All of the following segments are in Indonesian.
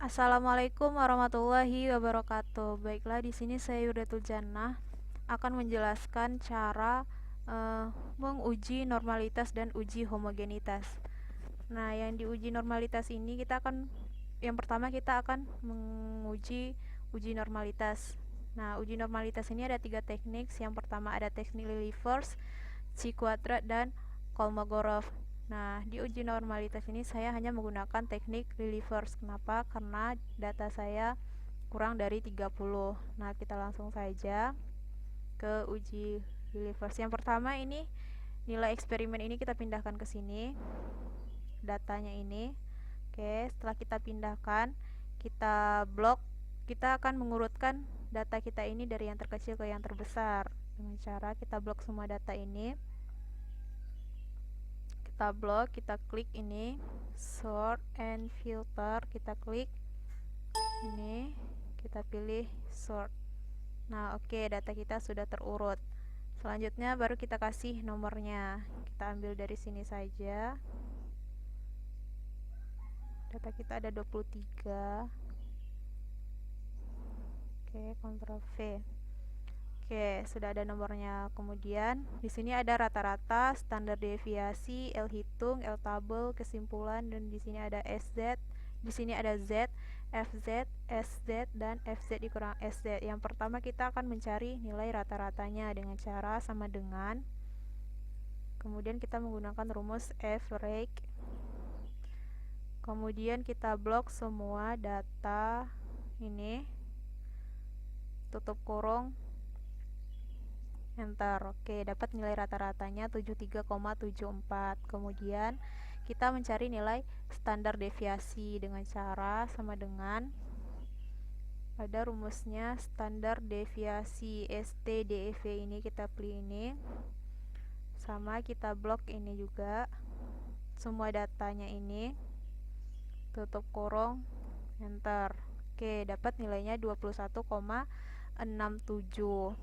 Assalamualaikum warahmatullahi wabarakatuh. Baiklah, di sini saya Yurdatul Jannah akan menjelaskan cara menguji normalitas dan uji homogenitas. Nah, yang diuji normalitas ini yang pertama kita akan menguji uji normalitas. Nah, uji normalitas ini ada tiga teknik. Yang pertama ada teknik Lilliefors, Cquadrat, dan Kolmogorov. Nah, di uji normalitas ini saya hanya menggunakan teknik Lilliefors. Kenapa? Karena data saya kurang dari 30. Nah, kita langsung saja ke uji Lilliefors. Yang pertama ini nilai eksperimen ini kita pindahkan ke sini. Datanya ini. Oke, setelah kita pindahkan, kita blok. Kita akan mengurutkan data kita ini dari yang terkecil ke yang terbesar dengan cara kita blok semua data ini. Kita blok, kita klik ini sort and filter, kita klik ini, kita pilih sort. Nah, oke, data kita sudah terurut. Selanjutnya baru kita kasih nomornya. Kita ambil dari sini saja. Data kita ada 23. Oke, Ctrl V. Oke, sudah ada nomornya. Kemudian di sini ada rata-rata, standar deviasi, L hitung, L tabel, kesimpulan, dan di sini ada SZ. Di sini ada Z, FZ, SZ, dan FZ dikurang SZ. Yang pertama kita akan mencari nilai rata-ratanya dengan cara sama dengan. Kemudian kita menggunakan rumus average. Kemudian kita blok semua data ini, tutup kurung, enter. Oke, dapat nilai rata-ratanya 73,74. Kemudian kita mencari nilai standar deviasi dengan cara sama dengan, ada rumusnya standar deviasi STDEV, ini kita pilih ini, sama kita blok ini juga semua datanya ini, tutup kurung, enter. Oke, dapat nilainya 21,67.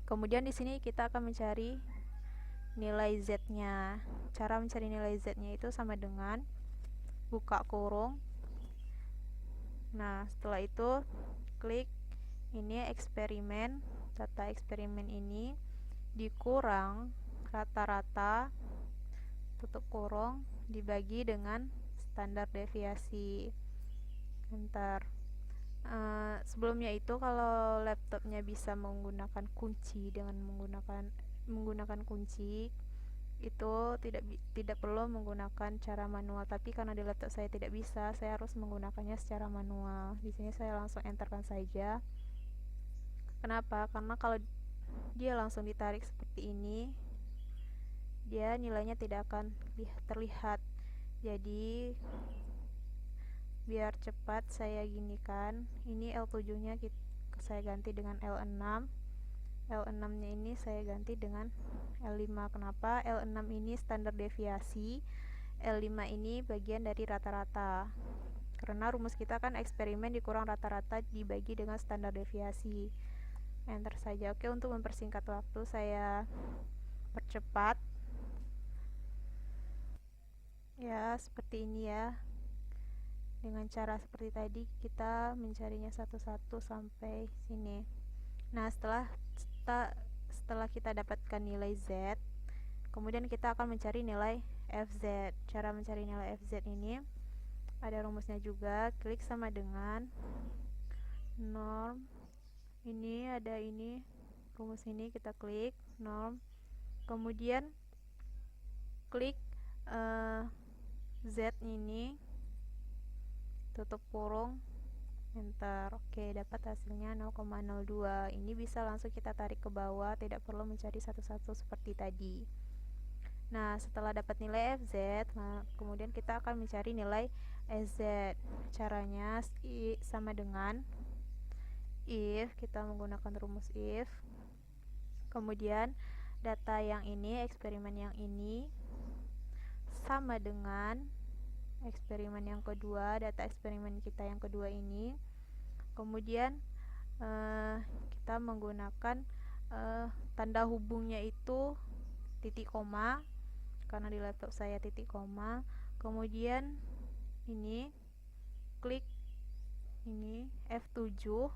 Kemudian di sini kita akan mencari nilai Z-nya. Cara mencari nilai Z-nya itu sama dengan buka kurung. Nah, setelah itu klik ini eksperimen, data eksperimen ini dikurang rata-rata, tutup kurung, dibagi dengan standar deviasi, enter. Sebelumnya itu kalau laptopnya bisa menggunakan kunci, dengan menggunakan kunci itu tidak perlu menggunakan cara manual, tapi karena di laptop saya tidak bisa, saya harus menggunakannya secara manual. Di sini saya langsung enterkan saja. Kenapa? Karena kalau dia langsung ditarik seperti ini, dia nilainya tidak akan terlihat. Jadi biar cepat saya ginikan, ini L7 nya saya ganti dengan L6, L6 nya ini saya ganti dengan L5. Kenapa? L6 ini standar deviasi, L5 ini bagian dari rata-rata, karena rumus kita kan eksperimen dikurang rata-rata dibagi dengan standar deviasi. Enter saja. Oke, untuk mempersingkat waktu saya percepat ya, seperti ini ya. Dengan cara seperti tadi kita mencarinya satu-satu sampai sini. Nah, setelah kita dapatkan nilai Z, kemudian kita akan mencari nilai FZ. Cara mencari nilai FZ ini ada rumusnya juga, klik sama dengan norm. Ini ada ini, rumus ini kita klik norm. Kemudian klik Z ini, tutup kurung, enter. Oke, dapat hasilnya 0,02. Ini bisa langsung kita tarik ke bawah, tidak perlu mencari satu-satu seperti tadi. Nah, setelah dapat nilai FZ, kemudian kita akan mencari nilai SZ. Caranya sama dengan if, kita menggunakan rumus if. Kemudian data yang ini, eksperimen yang ini, sama dengan eksperimen yang kedua, data eksperimen kita yang kedua ini. Kemudian kita menggunakan tanda hubungnya itu titik koma, karena di laptop saya titik koma. Kemudian ini klik ini F7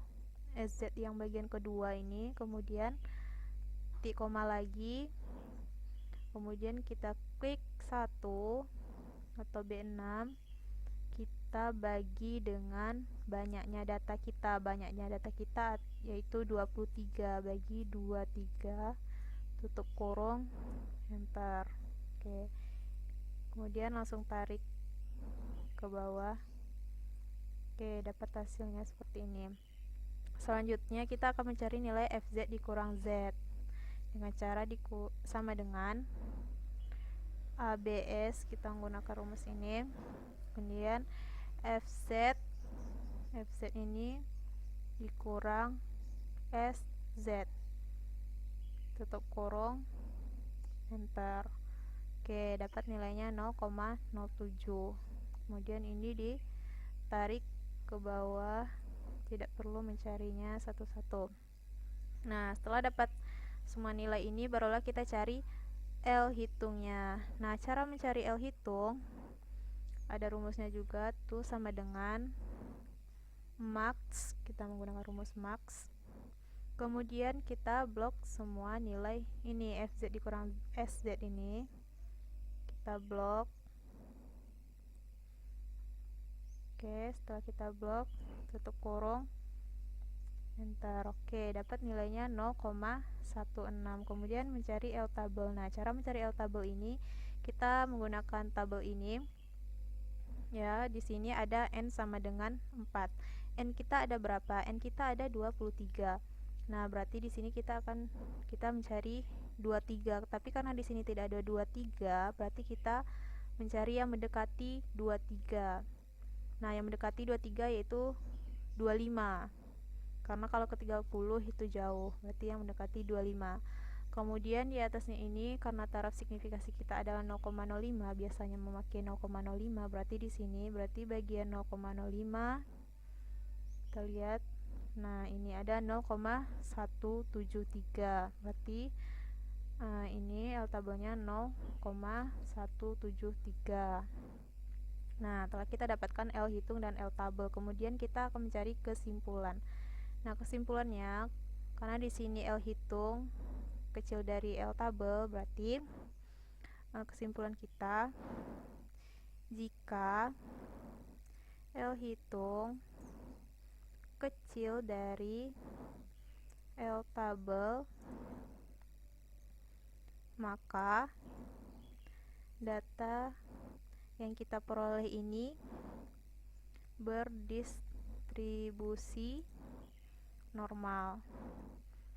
SZ yang bagian kedua ini, kemudian titik koma lagi, kemudian kita klik 1 atau B6, kita bagi dengan banyaknya data kita. Banyaknya data kita yaitu 23, bagi 23, tutup kurung, enter. Oke, kemudian langsung tarik ke bawah. Oke, dapat hasilnya seperti ini. Selanjutnya kita akan mencari nilai FZ dikurang Z dengan cara sama dengan ABS, kita menggunakan rumus ini. Kemudian FZ ini dikurang SZ, tutup kurung, enter. Oke, dapat nilainya 0,07. Kemudian ini ditarik ke bawah, tidak perlu mencarinya satu-satu. Nah, setelah dapat semua nilai ini, barulah kita cari L hitungnya. Nah, cara mencari L hitung ada rumusnya juga tuh, sama dengan max, kita menggunakan rumus max. Kemudian kita blok semua nilai ini, FZ dikurang SZ ini, kita blok. Oke, setelah kita blok, tutup kurung, enter. Oke, dapat nilainya 0,16. Kemudian mencari L tabel. Nah, cara mencari L tabel ini kita menggunakan tabel ini. Ya, di sini ada N sama dengan 4. N kita ada berapa? N kita ada 23. Nah, berarti di sini kita mencari 23. Tapi karena di sini tidak ada 23, berarti kita mencari yang mendekati 23. Nah, yang mendekati 23 yaitu 25. Karena kalau ke 30 itu jauh, berarti yang mendekati 25. Kemudian di atasnya ini, karena taraf signifikasi kita adalah 0,05, biasanya memakai 0,05, berarti di sini berarti bagian 0,05. Kita lihat. Nah, ini ada 0,173. Berarti ini L tabelnya 0,173. Nah, telah kita dapatkan L hitung dan L tabel. Kemudian kita akan mencari kesimpulan. Nah, kesimpulannya, karena di sini L hitung kecil dari L tabel, berarti kesimpulan kita, jika L hitung kecil dari L tabel, maka data yang kita peroleh ini berdistribusi normal.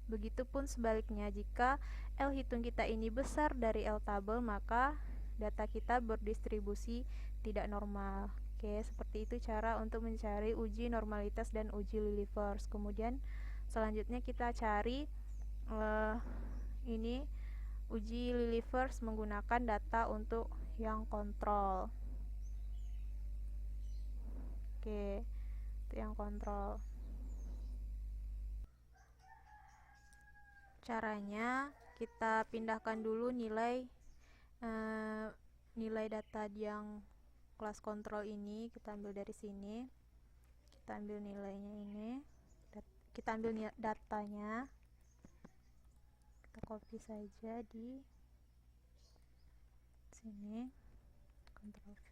Begitupun sebaliknya, jika L hitung kita ini besar dari L tabel, maka data kita berdistribusi tidak normal. Oke, seperti itu cara untuk mencari uji normalitas dan uji Lilliefors. Kemudian selanjutnya kita cari ini uji Lilliefors menggunakan data untuk yang kontrol. Oke, itu yang kontrol. Caranya, kita pindahkan dulu nilai data yang kelas kontrol ini, kita ambil dari sini, kita ambil nilainya ini, kita ambil datanya, kita copy saja di sini, Ctrl V.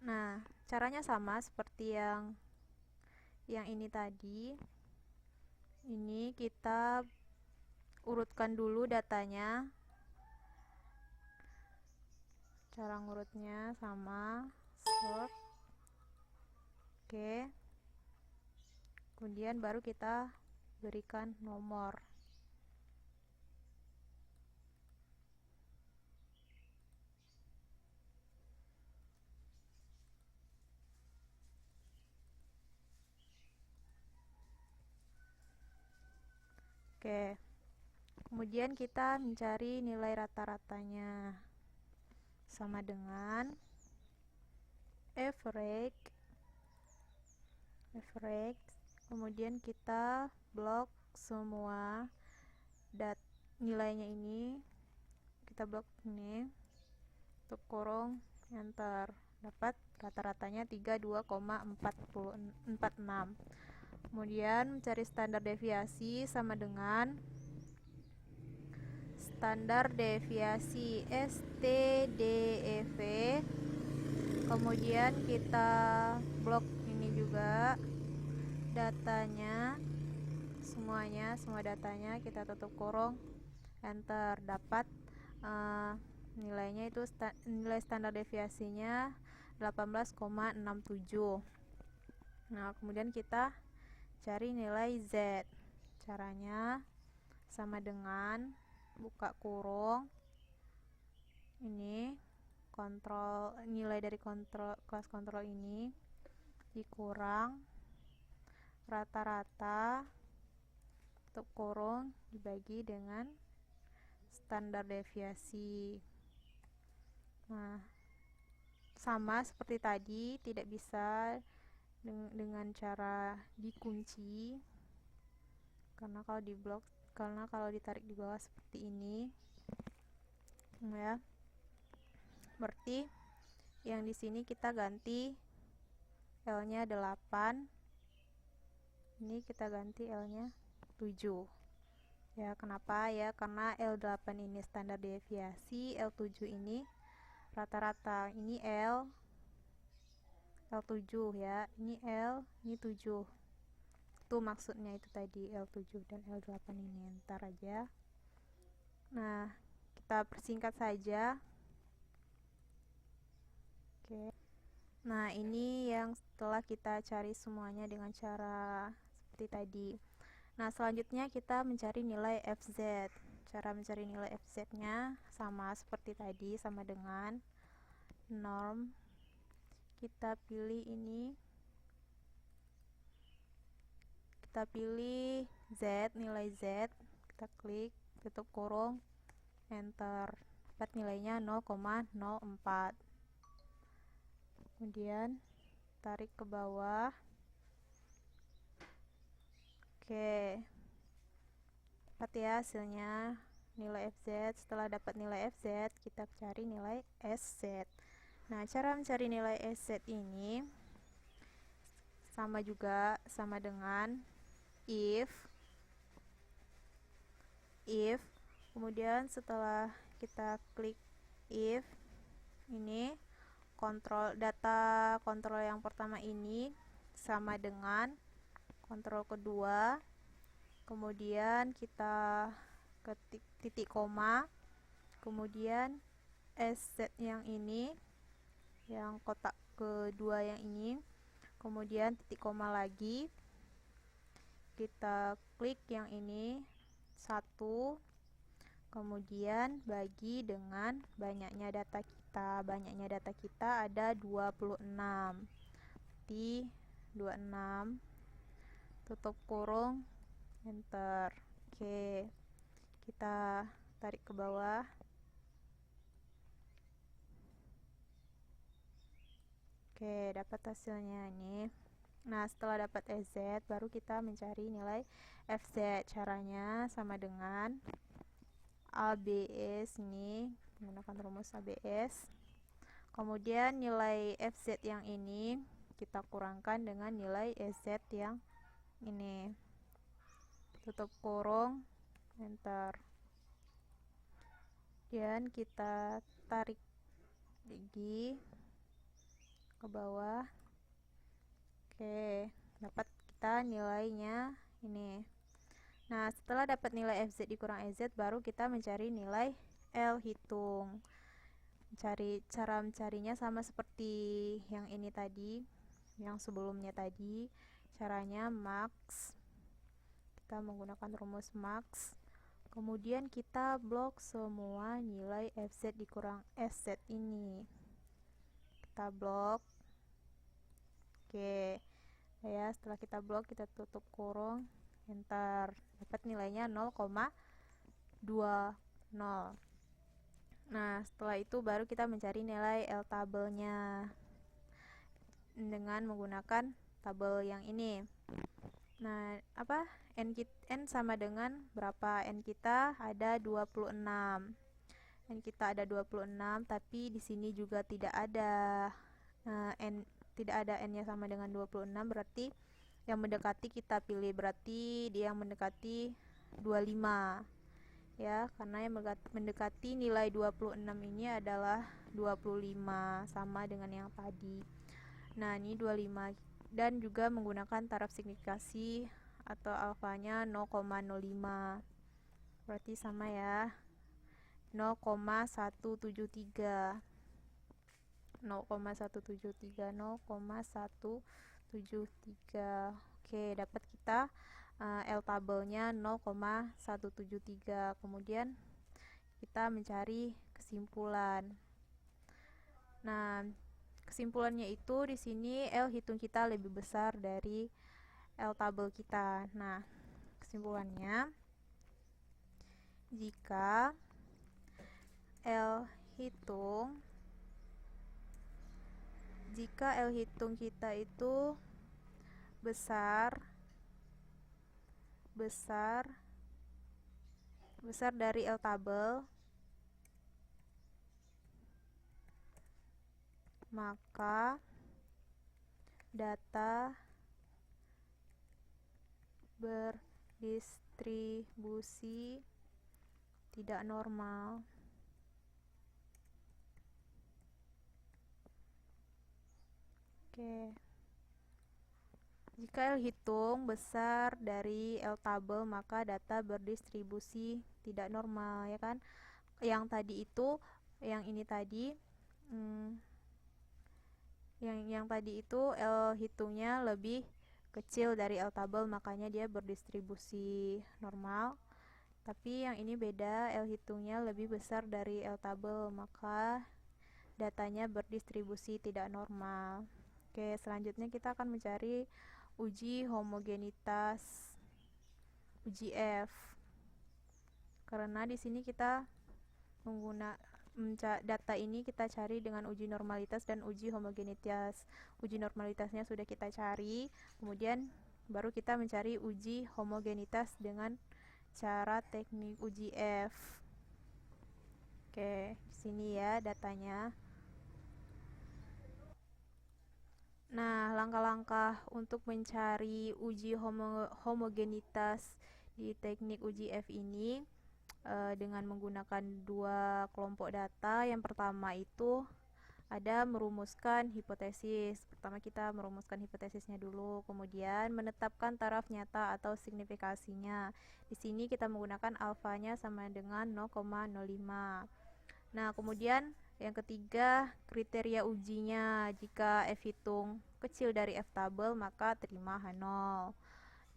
Nah, caranya sama seperti yang ini tadi. Ini kita urutkan dulu datanya. Cara ngurutnya sama, sort. Oke. Kemudian baru kita berikan nomor. Oke. Kemudian kita mencari nilai rata-ratanya. Sama dengan average. Kemudian kita blok semua nilainya ini. Kita blok ini. Tutup kurung, enter. Dapat rata-ratanya 32,46. Kemudian mencari standar deviasi sama dengan standar deviasi STDEV. Kemudian kita blok ini juga datanya, semua datanya kita tutup kurung, enter. Dapat nilainya itu nilai standar deviasinya 18,67. Nah, kemudian kita cari nilai Z. Caranya sama dengan buka kurung, ini kontrol, nilai dari kelas kontrol ini dikurang rata-rata tutup kurung dibagi dengan standar deviasi. Nah, sama seperti tadi, tidak bisa dengan cara dikunci, karena kalau ditarik di bawah seperti ini ya, berarti yang di sini kita ganti L-nya 8, ini kita ganti L-nya 7 ya. Kenapa ya? Karena L8 ini standar deviasi, L7 ini rata-rata. Ini L7 ya, ini L, ini 7. Itu maksudnya itu tadi, L7 dan L8 ini. Ntar aja. Nah, kita persingkat saja. Oke. Nah, ini yang setelah kita cari semuanya dengan cara seperti tadi. Nah, selanjutnya kita mencari nilai FZ. Cara mencari nilai FZ-nya sama seperti tadi, sama dengan norm. Kita pilih ini. Kita pilih Z, nilai Z. Kita klik, tutup kurung, enter. Dapat nilainya 0,04. Kemudian tarik ke bawah. Oke, dapat ya hasilnya nilai FZ. Setelah dapat nilai FZ, kita cari nilai SZ. Nah, cara mencari nilai SZ ini sama juga, sama dengan if, kemudian setelah kita klik if, ini data kontrol yang pertama ini sama dengan kontrol kedua, kemudian kita ketik titik koma, kemudian SZ yang ini, yang kotak kedua yang ini, kemudian titik koma lagi, kita klik yang ini 1, kemudian bagi dengan banyaknya data kita. Banyaknya data kita ada 26, di 26, tutup kurung, enter. Oke, kita tarik ke bawah. Oke, dapat hasilnya ini. Nah, setelah dapat SZ, baru kita mencari nilai FZ. Caranya sama dengan ABS, ini menggunakan rumus ABS. Kemudian nilai FZ yang ini kita kurangkan dengan nilai SZ yang ini. Tutup kurung, enter. Dan kita tarik lagi ke bawah. Oke, dapat kita nilainya ini. Nah, setelah dapat nilai FZ dikurang SZ, baru kita mencari nilai L hitung. Cara mencarinya sama seperti yang ini tadi, yang sebelumnya tadi. Caranya max, kita menggunakan rumus max. Kemudian kita blok semua nilai FZ dikurang SZ ini. Kita blok. Oke ya, setelah kita blok, kita tutup kurung, enter. Dapat nilainya 0,20. Nah, setelah itu baru kita mencari nilai L tabelnya dengan menggunakan tabel yang ini. Nah, N sama dengan berapa? N kita ada 26. N kita ada 26, tapi di sini juga tidak ada tidak ada n-nya sama dengan 26, berarti yang mendekati kita pilih, berarti dia yang mendekati 25 ya, karena yang mendekati nilai 26 ini adalah 25, sama dengan yang tadi. Nah, ini 25 dan juga menggunakan taraf signifikasi atau alfanya 0,05. Berarti sama ya. 0,173. 0,173. Oke, dapat kita L tabelnya 0,173. Kemudian kita mencari kesimpulan. Nah, kesimpulannya itu di sini L hitung kita lebih besar dari L tabel kita. Nah, kesimpulannya jika L hitung kita itu besar dari L tabel, maka data berdistribusi tidak normal. Oke. Jika L hitung besar dari L tabel, maka data berdistribusi tidak normal, ya kan? Yang tadi itu, yang ini tadi, yang tadi itu L hitungnya lebih kecil dari L tabel, makanya dia berdistribusi normal. Tapi yang ini beda, L hitungnya lebih besar dari L tabel, maka datanya berdistribusi tidak normal. Oke, selanjutnya kita akan mencari uji homogenitas, uji F. Karena di sini kita data ini kita cari dengan uji normalitas dan uji homogenitas. Uji normalitasnya sudah kita cari, kemudian baru kita mencari uji homogenitas dengan cara teknik uji F. Oke, di sini ya datanya. Nah, langkah-langkah untuk mencari uji homogenitas di teknik uji F ini dengan menggunakan dua kelompok data. Yang pertama itu ada merumuskan hipotesis. Pertama kita merumuskan hipotesisnya dulu, kemudian menetapkan taraf nyata atau signifikasinya. Di sini kita menggunakan alfanya sama dengan 0,05. Nah, kemudian yang ketiga, kriteria ujinya. Jika F hitung kecil dari F tabel, maka terima H0.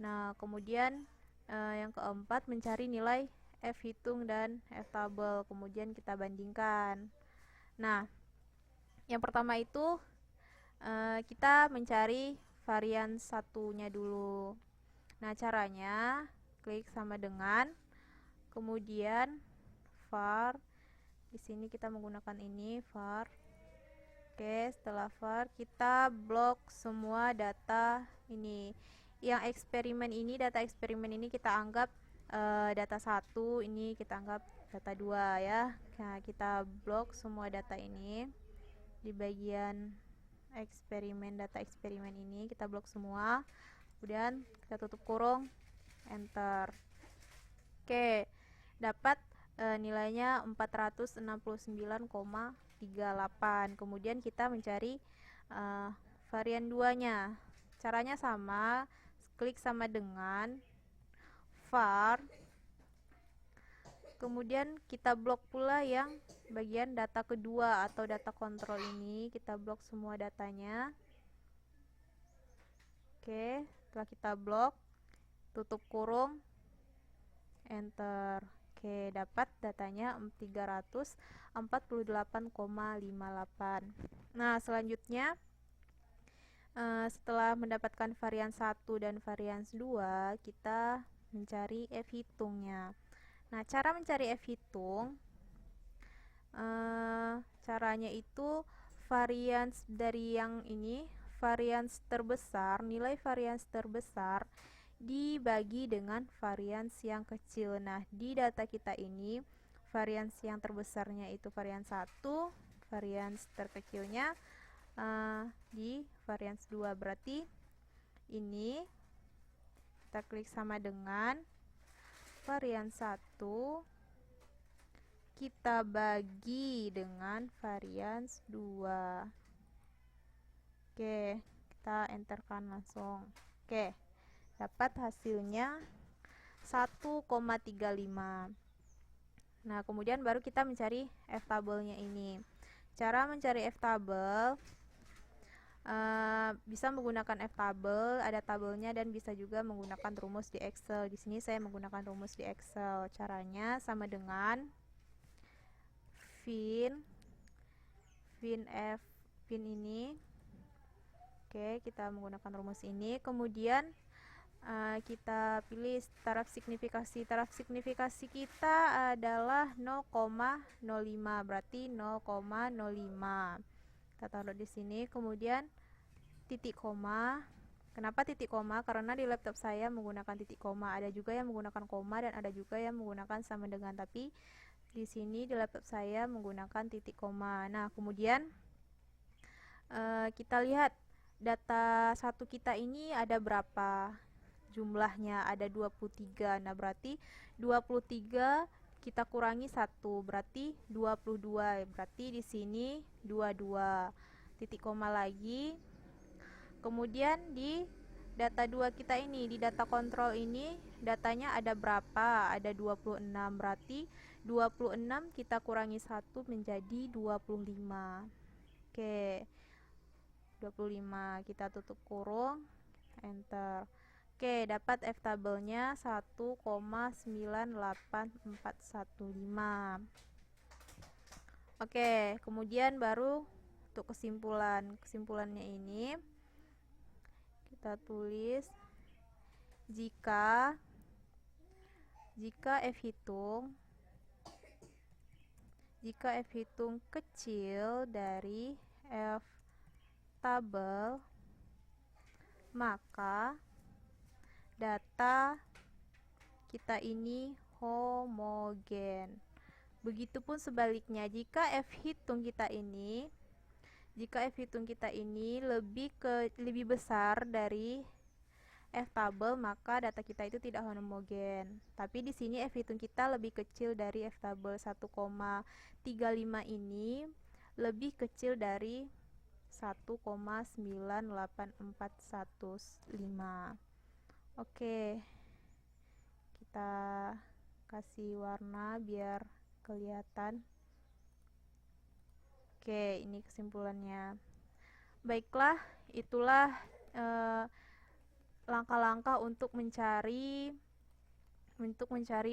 Nah, kemudian yang keempat, mencari nilai F hitung dan F tabel. Kemudian kita bandingkan. Nah, yang pertama itu kita mencari varian satunya dulu. Nah, caranya klik sama dengan, kemudian var. Di sini kita menggunakan ini var. Oke, setelah var kita blok semua data ini. Yang eksperimen ini, data eksperimen ini kita anggap data 1, ini kita anggap data 2 ya. Nah, kita blok semua data ini di bagian eksperimen, data eksperimen ini kita blok semua. Kemudian kita tutup kurung, enter. Oke, dapat nilainya 469,38. Kemudian kita mencari varian 2-nya. Caranya sama, klik sama dengan var. Kemudian kita blok pula yang bagian data kedua atau data kontrol ini, kita blok semua datanya. Oke, setelah kita blok, tutup kurung, enter. Oke, dapat datanya 348,58. Nah, selanjutnya setelah mendapatkan varian 1 dan varian 2, kita mencari F hitungnya. Nah, cara mencari F hitung, caranya itu varians dari yang ini, varians terbesar, nilai varians terbesar dibagi dengan varians yang kecil. Nah, di data kita ini varians yang terbesarnya itu varians 1, varians terkecilnya di varians 2. Berarti ini kita klik sama dengan varians 1 kita bagi dengan varians 2. Oke, kita enterkan langsung. Oke, dapat hasilnya 1,35. Nah, kemudian baru kita mencari f-tabelnya ini. Cara mencari f-tabel bisa menggunakan f-tabel, ada tabelnya, dan bisa juga menggunakan rumus di Excel. Di sini saya menggunakan rumus di Excel. Caranya sama dengan fin ini. Oke, kita menggunakan rumus ini. Kemudian kita pilih taraf signifikasi. Taraf signifikasi kita adalah 0,05, berarti 0,05. Kita taruh di sini. Kemudian titik koma. Kenapa titik koma? Karena di laptop saya menggunakan titik koma. Ada juga yang menggunakan koma dan ada juga yang menggunakan sama dengan. Tapi di sini di laptop saya menggunakan titik koma. Nah, kemudian kita lihat data satu kita ini ada berapa jumlahnya, ada 23. Nah, berarti 23 kita kurangi 1 berarti 22. Berarti di sini 22. Titik koma lagi. Kemudian di data 2 kita ini, di data kontrol ini datanya ada berapa? Ada 26. Berarti 26 kita kurangi 1 menjadi 25. Oke. 25 kita tutup kurung, enter. Oke, dapat f-tabelnya 1,98415. Oke, kemudian baru untuk kesimpulannya ini kita tulis jika f hitung kecil dari f tabel, maka data kita ini homogen. Begitupun sebaliknya, jika f hitung kita ini lebih besar dari f tabel, maka data kita itu tidak homogen. Tapi di sini f hitung kita lebih kecil dari f tabel. 1,35 ini lebih kecil dari 1,98415. Oke, kita kasih warna biar kelihatan. Oke, ini kesimpulannya. Baiklah, itulah langkah-langkah untuk mencari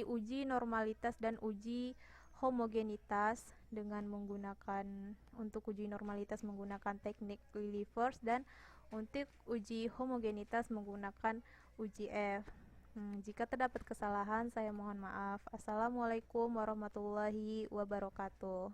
uji normalitas dan uji homogenitas dengan menggunakan, untuk uji normalitas menggunakan teknik Lilliefors dan untuk uji homogenitas menggunakan uji F. Jika terdapat kesalahan, saya mohon maaf. Assalamualaikum warahmatullahi wabarakatuh.